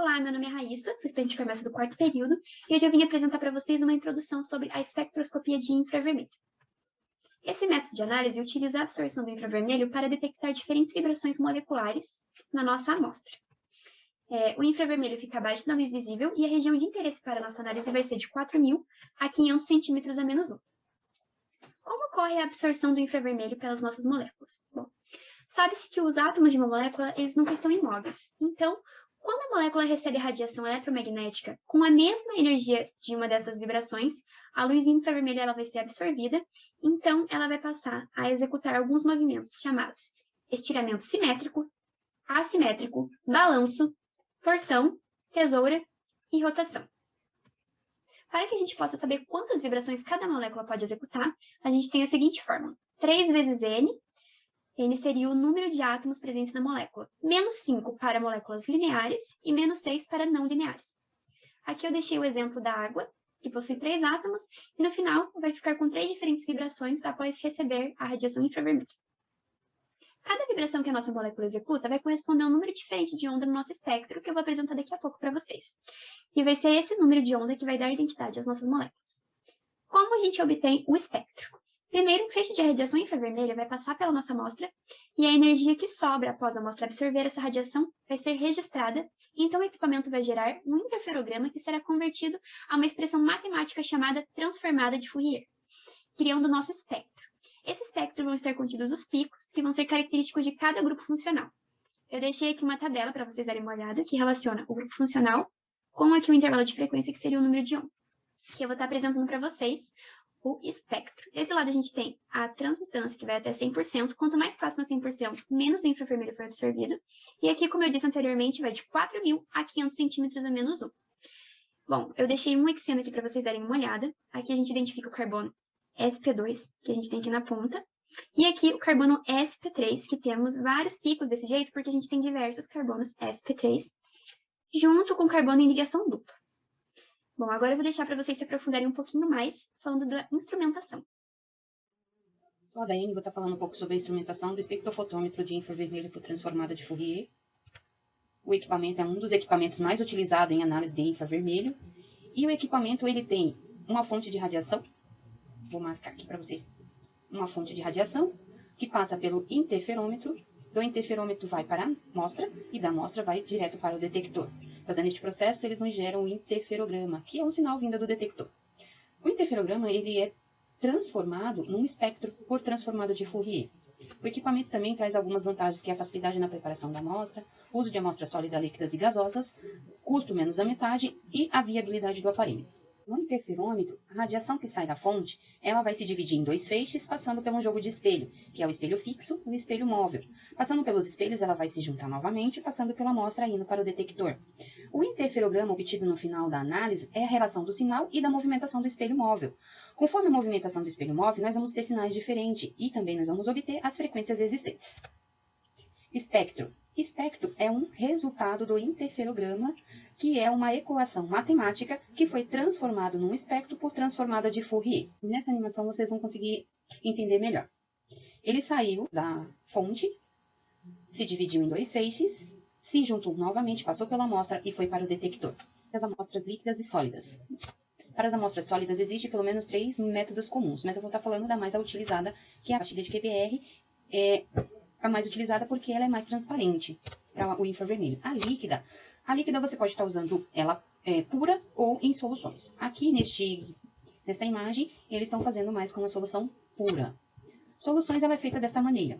Olá, meu nome é Raíssa, sou estudante de farmácia do quarto período e hoje eu vim apresentar para vocês uma introdução sobre a espectroscopia de infravermelho. Esse método de análise utiliza a absorção do infravermelho para detectar diferentes vibrações moleculares na nossa amostra. O infravermelho fica abaixo da luz visível e a região de interesse para a nossa análise vai ser de 4.000 a 500 centímetros a menos 1. Como ocorre a absorção do infravermelho pelas nossas moléculas? Bom, sabe-se que os átomos de uma molécula eles nunca estão imóveis. Então, quando a molécula recebe radiação eletromagnética com a mesma energia de uma dessas vibrações, a luz infravermelha ela vai ser absorvida, então ela vai passar a executar alguns movimentos chamados estiramento simétrico, assimétrico, balanço, torção, tesoura e rotação. Para que a gente possa saber quantas vibrações cada molécula pode executar, a gente tem a seguinte fórmula: 3 vezes N. N seria o número de átomos presentes na molécula, menos 5 para moléculas lineares e menos 6 para não lineares. Aqui eu deixei o exemplo da água, que possui 3 átomos, e no final vai ficar com 3 diferentes vibrações após receber a radiação infravermelha. Cada vibração que a nossa molécula executa vai corresponder a um número diferente de onda no nosso espectro, que eu vou apresentar daqui a pouco para vocês. E vai ser esse número de onda que vai dar identidade às nossas moléculas. Como a gente obtém o espectro? Primeiro, um feixe de radiação infravermelha vai passar pela nossa amostra e a energia que sobra após a amostra absorver essa radiação vai ser registrada, e então o equipamento vai gerar um interferograma que será convertido a uma expressão matemática chamada transformada de Fourier, criando o nosso espectro. Esse espectro vão estar contidos os picos, que vão ser característicos de cada grupo funcional. Eu deixei aqui uma tabela para vocês darem uma olhada, que relaciona o grupo funcional com aqui o intervalo de frequência, que seria o número de onda, que eu vou estar apresentando para vocês o espectro. Desse lado a gente tem a transmitância, que vai até 100%. Quanto mais próximo a 100%, menos do infravermelho foi absorvido. E aqui, como eu disse anteriormente, vai de 4.000 a 500 centímetros a menos 1. Bom, eu deixei um hexeno aqui para vocês darem uma olhada. Aqui a gente identifica o carbono sp2, que a gente tem aqui na ponta. E aqui o carbono sp3, que temos vários picos desse jeito, porque a gente tem diversos carbonos sp3, junto com o carbono em ligação dupla. Bom, agora eu vou deixar para vocês se aprofundarem um pouquinho mais, falando da instrumentação. Sou a Daiane, vou estar falando um pouco sobre a instrumentação do espectrofotômetro de infravermelho por transformada de Fourier. O equipamento é um dos equipamentos mais utilizados em análise de infravermelho. E o equipamento ele tem uma fonte de radiação, vou marcar aqui para vocês, uma fonte de radiação que passa pelo interferômetro. Do interferômetro vai para a amostra e da amostra vai direto para o detector. Fazendo este processo, eles nos geram o interferograma, que é um sinal vindo do detector. O interferograma ele é transformado num espectro por transformada de Fourier. O equipamento também traz algumas vantagens, que é a facilidade na preparação da amostra, uso de amostras sólidas, líquidas e gasosas, custo menos da metade e a viabilidade do aparelho. No interferômetro, a radiação que sai da fonte, ela vai se dividir em 2 feixes, passando por um jogo de espelho, que é o espelho fixo e o espelho móvel. Passando pelos espelhos, ela vai se juntar novamente, passando pela amostra indo para o detector. O interferograma obtido no final da análise é a relação do sinal e da movimentação do espelho móvel. Conforme a movimentação do espelho móvel, nós vamos ter sinais diferentes e também nós vamos obter as frequências existentes. Espectro. Espectro é um resultado do interferograma, que é uma equação matemática que foi transformado num espectro por transformada de Fourier. Nessa animação vocês vão conseguir entender melhor. Ele saiu da fonte, se dividiu em 2 feixes, se juntou novamente, passou pela amostra e foi para o detector. As amostras líquidas e sólidas. Para as amostras sólidas existem pelo menos 3 métodos comuns, mas eu vou estar falando da mais utilizada, que é a partilha de QBR, a mais utilizada porque ela é mais transparente para o infravermelho. A líquida você pode estar usando ela pura ou em soluções. Aqui nesta imagem, eles estão fazendo mais com a solução pura. Soluções ela é feita desta maneira.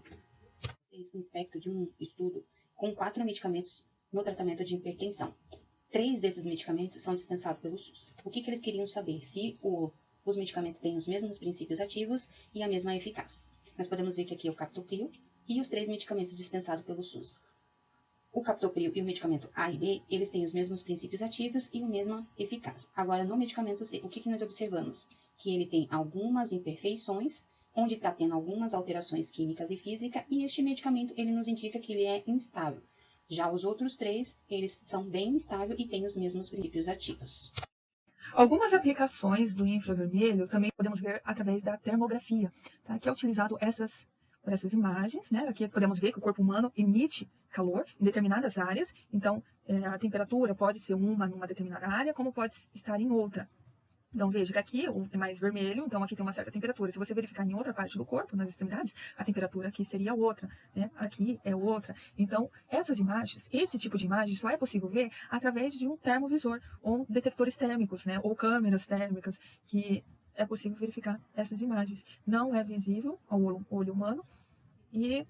Vocês no espectro de um estudo com 4 medicamentos no tratamento de hipertensão. 3 desses medicamentos são dispensados pelo SUS. O que eles queriam saber? Se os medicamentos têm os mesmos princípios ativos e a mesma eficácia. Nós podemos ver que aqui é o captopril e os 3 medicamentos dispensados pelo SUS. O captopril e o medicamento A e B, eles têm os mesmos princípios ativos e a mesma eficácia. Agora, no medicamento C, o que nós observamos? Que ele tem algumas imperfeições, onde está tendo algumas alterações químicas e físicas, e este medicamento, ele nos indica que ele é instável. Já os outros 3, eles são bem instáveis e têm os mesmos princípios ativos. Algumas aplicações do infravermelho também podemos ver através da termografia, tá? Que é utilizado essas por essas imagens, né? Aqui podemos ver que o corpo humano emite calor em determinadas áreas, então a temperatura pode ser numa determinada área, como pode estar em outra. Então, veja que aqui é mais vermelho, então aqui tem uma certa temperatura. Se você verificar em outra parte do corpo, nas extremidades, a temperatura aqui seria outra, né? Aqui é outra. Então, essas imagens, esse tipo de imagem só é possível ver através de um termovisor ou detectores térmicos, né? Ou câmeras térmicas, que é possível verificar essas imagens. Não é visível ao olho humano e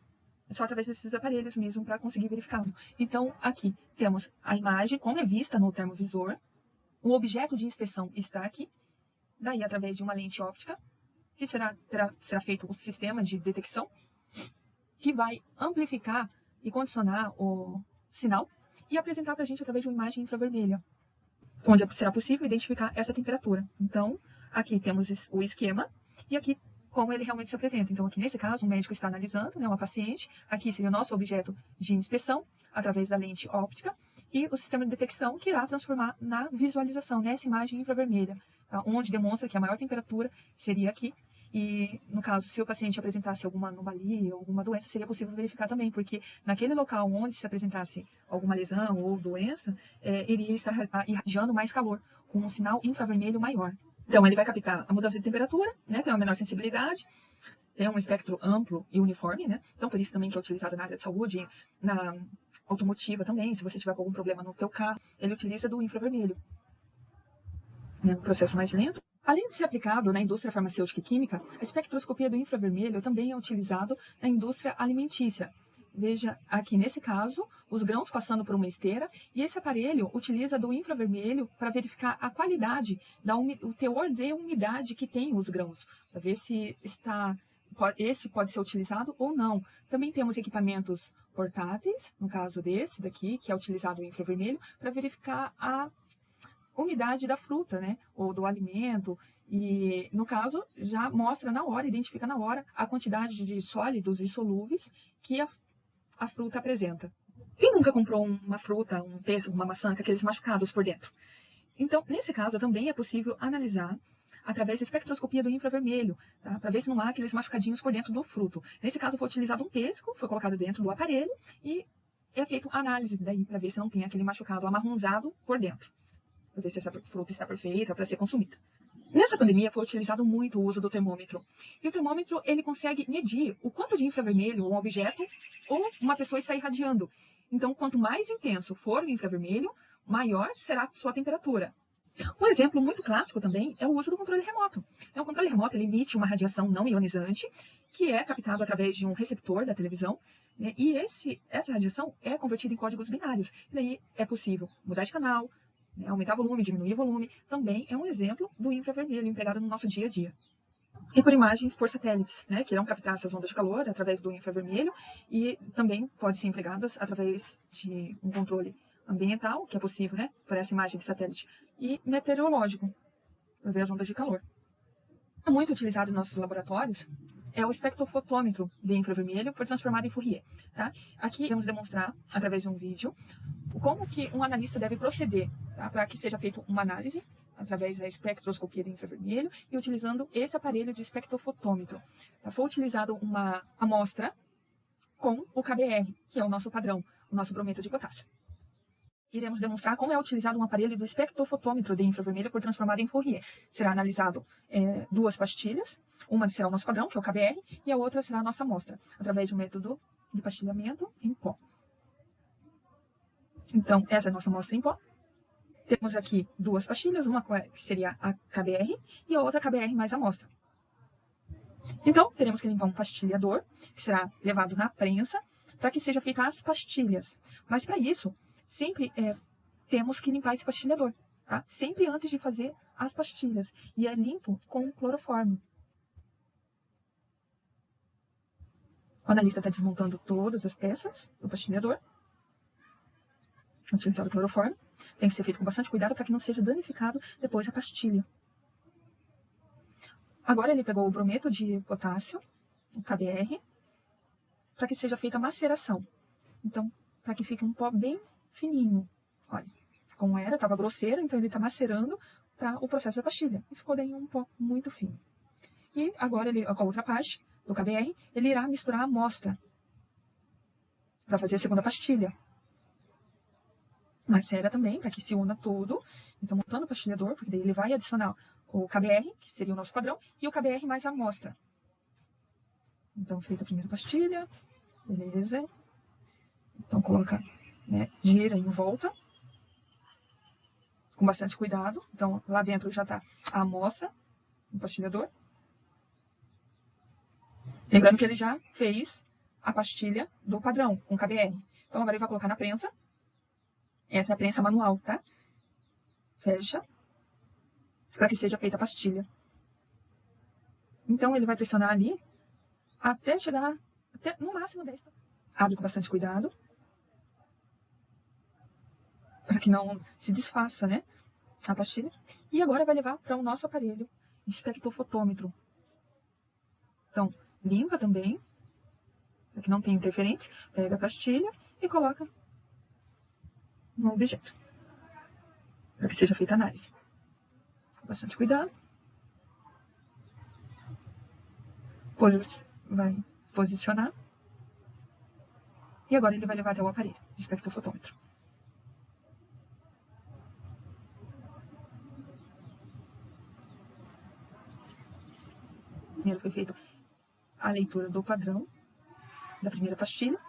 só através desses aparelhos mesmo para conseguir verificá-lo. Então, aqui temos a imagem como é vista no termovisor. O objeto de inspeção está aqui, daí através de uma lente óptica, que será feito um sistema de detecção, que vai amplificar e condicionar o sinal e apresentar para a gente através de uma imagem infravermelha, onde será possível identificar essa temperatura. Então, aqui temos o esquema e aqui como ele realmente se apresenta. Então, aqui nesse caso, o médico está analisando, né, uma paciente, aqui seria o nosso objeto de inspeção, através da lente óptica, e o sistema de detecção que irá transformar na visualização, nessa imagem infravermelha, tá? Onde demonstra que a maior temperatura seria aqui, e no caso, se o paciente apresentasse alguma anomalia, alguma doença, seria possível verificar também, porque naquele local onde se apresentasse alguma lesão ou doença, iria estar irradiando mais calor, com um sinal infravermelho maior. Então, ele vai captar a mudança de temperatura, né, tem uma menor sensibilidade, tem um espectro amplo e uniforme, né? Então, por isso também que é utilizado na área de saúde, na automotiva também, se você tiver algum problema no teu carro, ele utiliza do infravermelho. É um processo mais lento. Além de ser aplicado na indústria farmacêutica e química, a espectroscopia do infravermelho também é utilizado na indústria alimentícia. Veja aqui nesse caso, os grãos passando por uma esteira, e esse aparelho utiliza do infravermelho para verificar a qualidade, o teor de umidade que tem os grãos, para ver se esse pode ser utilizado ou não. Também temos equipamentos portáteis, no caso desse daqui, que é utilizado o infravermelho, para verificar a umidade da fruta, né, ou do alimento, e no caso já mostra na hora, identifica na hora a quantidade de sólidos e solúveis que a fruta apresenta. Quem nunca comprou uma fruta, um pêssego, uma maçã, com aqueles machucados por dentro? Então, nesse caso, também é possível analisar através da espectroscopia do infravermelho, tá? Para ver se não há aqueles machucadinhos por dentro do fruto. Nesse caso, foi utilizado um pêssego, foi colocado dentro do aparelho e é feita a análise daí para ver se não tem aquele machucado amarronzado por dentro, para ver se essa fruta está perfeita para ser consumida. Nessa pandemia foi utilizado muito o uso do termômetro. E o termômetro, ele consegue medir o quanto de infravermelho um objeto ou uma pessoa está irradiando. Então, quanto mais intenso for o infravermelho, maior será a sua temperatura. Um exemplo muito clássico também é o uso do controle remoto. O controle remoto ele emite uma radiação não ionizante, que é captado através de um receptor da televisão, né? E essa radiação é convertida em códigos binários. E daí é possível mudar de canal, né, aumentar volume, diminuir volume, também é um exemplo do infravermelho empregado no nosso dia a dia. E por imagens por satélites, né, que irão captar essas ondas de calor através do infravermelho e também podem ser empregadas através de um controle ambiental, que é possível, né, por essa imagem de satélite, e meteorológico, para ver as ondas de calor. É muito utilizado em nossos laboratórios é o espectrofotômetro de infravermelho por transformado em Fourier. Tá? Aqui vamos demonstrar, através de um vídeo, como que um analista deve proceder, tá? Para que seja feita uma análise através da espectroscopia de infravermelho e utilizando esse aparelho de espectrofotômetro. Tá? Foi utilizado uma amostra com o KBr, que é o nosso padrão, o nosso brometo de potássio. Iremos demonstrar como é utilizado um aparelho de espectrofotômetro de infravermelho por transformado em Fourier. Será analisado duas pastilhas, uma será o nosso padrão, que é o KBr, e a outra será a nossa amostra, através de um método de pastilhamento em pó. Então, essa é a nossa amostra em pó. Temos aqui duas pastilhas, uma que seria a KBr e a outra KBr mais amostra. Então, teremos que limpar um pastilhador, que será levado na prensa, para que seja feita as pastilhas. Mas para isso, sempre temos que limpar esse pastilhador, tá? Sempre antes de fazer as pastilhas. E é limpo com cloroformo. O analista está desmontando todas as peças do pastilhador. Utilizado cloroformo. Tem que ser feito com bastante cuidado para que não seja danificado depois a pastilha. Agora ele pegou o brometo de potássio, o KBr, para que seja feita a maceração. Então, para que fique um pó bem fininho. Olha, como era, estava grosseiro, então ele está macerando para o processo da pastilha. E ficou daí um pó muito fino. E agora, com a outra parte, do KBR, ele irá misturar a amostra para fazer a segunda pastilha. Uma cera também, para que se una tudo. Então, montando o pastilhador, porque daí ele vai adicionar o KBR, que seria o nosso padrão, e o KBR mais a amostra. Então, feita a primeira pastilha, beleza. Então, coloca, né, gira em volta, com bastante cuidado. Então, lá dentro já está a amostra, o pastilhador. Lembrando que ele já fez a pastilha do padrão, com KBR. Então, agora ele vai colocar na prensa. Essa é a prensa manual, tá? Fecha, para que seja feita a pastilha. Então, ele vai pressionar ali, até chegar, no máximo 10. Abre com bastante cuidado, para que não se desfaça, né, a pastilha. E agora vai levar para o nosso aparelho de espectrofotômetro. Então, limpa também, para que não tenha interferência. Pega a pastilha e coloca no objeto, para que seja feita a análise. Com bastante cuidado. Vai posicionar. E agora ele vai levar até o aparelho de espectrofotômetro. Primeiro foi feita a leitura do padrão da primeira pastilha,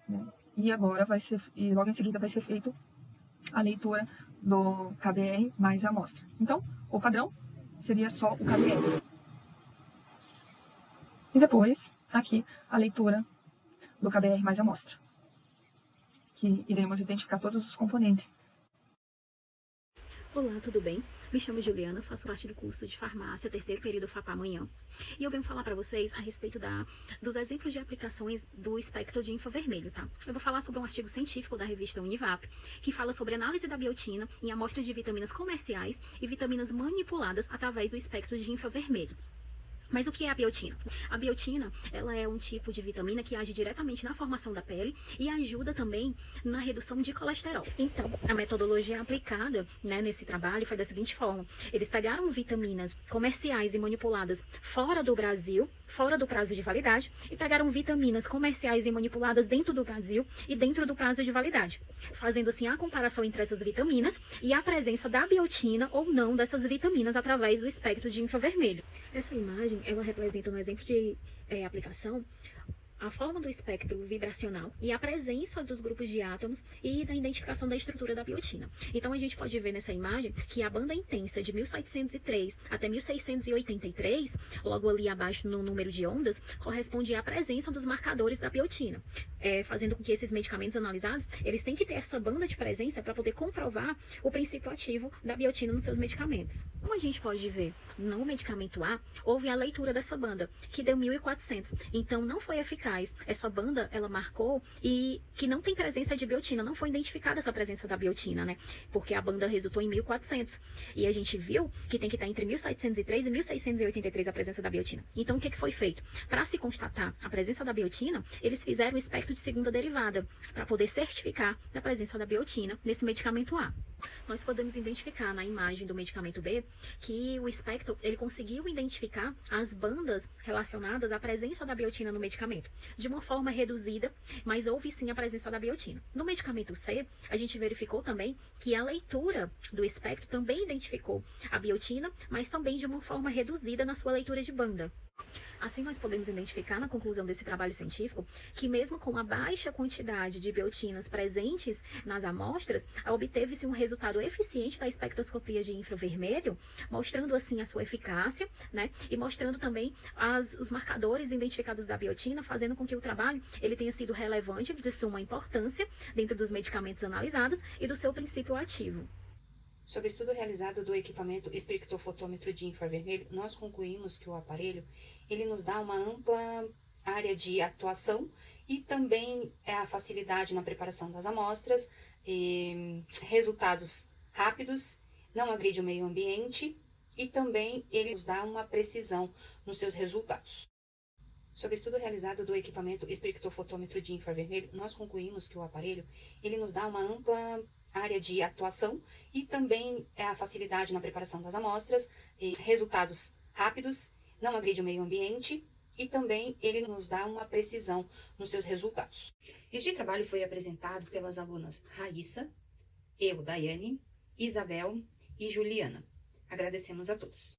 né? E agora logo em seguida vai ser feito a leitura do KBR mais a amostra. Então, o padrão seria só o KBR. E depois, aqui, a leitura do KBR mais a amostra, que iremos identificar todos os componentes. Olá, tudo bem? Me chamo Juliana, faço parte do curso de farmácia, terceiro período FAPA amanhã. E eu venho falar para vocês a respeito dos exemplos de aplicações do espectro de infravermelho, tá? Eu vou falar sobre um artigo científico da revista Univap, que fala sobre análise da biotina em amostras de vitaminas comerciais e vitaminas manipuladas através do espectro de infravermelho. Mas o que é a biotina? A biotina, ela é um tipo de vitamina que age diretamente na formação da pele e ajuda também na redução de colesterol. Então, a metodologia aplicada, né, nesse trabalho foi da seguinte forma. Eles pegaram vitaminas comerciais e manipuladas fora do Brasil, fora do prazo de validade, e pegaram vitaminas comerciais e manipuladas dentro do Brasil e dentro do prazo de validade, fazendo assim a comparação entre essas vitaminas e a presença da biotina ou não dessas vitaminas através do espectro de infravermelho. Essa imagem, ela representa um exemplo de aplicação, a forma do espectro vibracional e a presença dos grupos de átomos e da identificação da estrutura da biotina. Então, a gente pode ver nessa imagem que a banda intensa de 1703 até 1683, logo ali abaixo no número de ondas, corresponde à presença dos marcadores da biotina, fazendo com que esses medicamentos analisados, eles têm que ter essa banda de presença para poder comprovar o princípio ativo da biotina nos seus medicamentos. Como a gente pode ver, no medicamento A, houve a leitura dessa banda, que deu 1400. Então, não foi eficaz. Essa banda, ela marcou e que não tem presença de biotina, não foi identificada essa presença da biotina, né? Porque a banda resultou em 1400. E a gente viu que tem que estar entre 1703 e 1683 a presença da biotina. Então, o que foi feito? Para se constatar a presença da biotina, eles fizeram o espectro de segunda derivada, para poder certificar a presença da biotina nesse medicamento A. Nós podemos identificar na imagem do medicamento B que o espectro, ele conseguiu identificar as bandas relacionadas à presença da biotina no medicamento, de uma forma reduzida, mas houve sim a presença da biotina. No medicamento C, a gente verificou também que a leitura do espectro também identificou a biotina, mas também de uma forma reduzida na sua leitura de banda. Assim, nós podemos identificar na conclusão desse trabalho científico que mesmo com a baixa quantidade de biotinas presentes nas amostras, obteve-se um resultado eficiente da espectroscopia de infravermelho, mostrando assim a sua eficácia, né, e mostrando também os marcadores identificados da biotina, fazendo com que o trabalho ele tenha sido relevante, de suma importância dentro dos medicamentos analisados e do seu princípio ativo. Sobre o estudo realizado do equipamento espectrofotômetro de infravermelho, nós concluímos que o aparelho ele nos dá uma ampla área de atuação e também a facilidade na preparação das amostras, resultados rápidos, não agride o meio ambiente e também ele nos dá uma precisão nos seus resultados. Sobre o estudo realizado do equipamento espectrofotômetro de infravermelho, nós concluímos que o aparelho ele nos dá uma ampla área de atuação e também a facilidade na preparação das amostras, resultados rápidos, não agride o meio ambiente e também ele nos dá uma precisão nos seus resultados. Este trabalho foi apresentado pelas alunas Raíssa, eu, Daiane, Isabel e Juliana. Agradecemos a todos.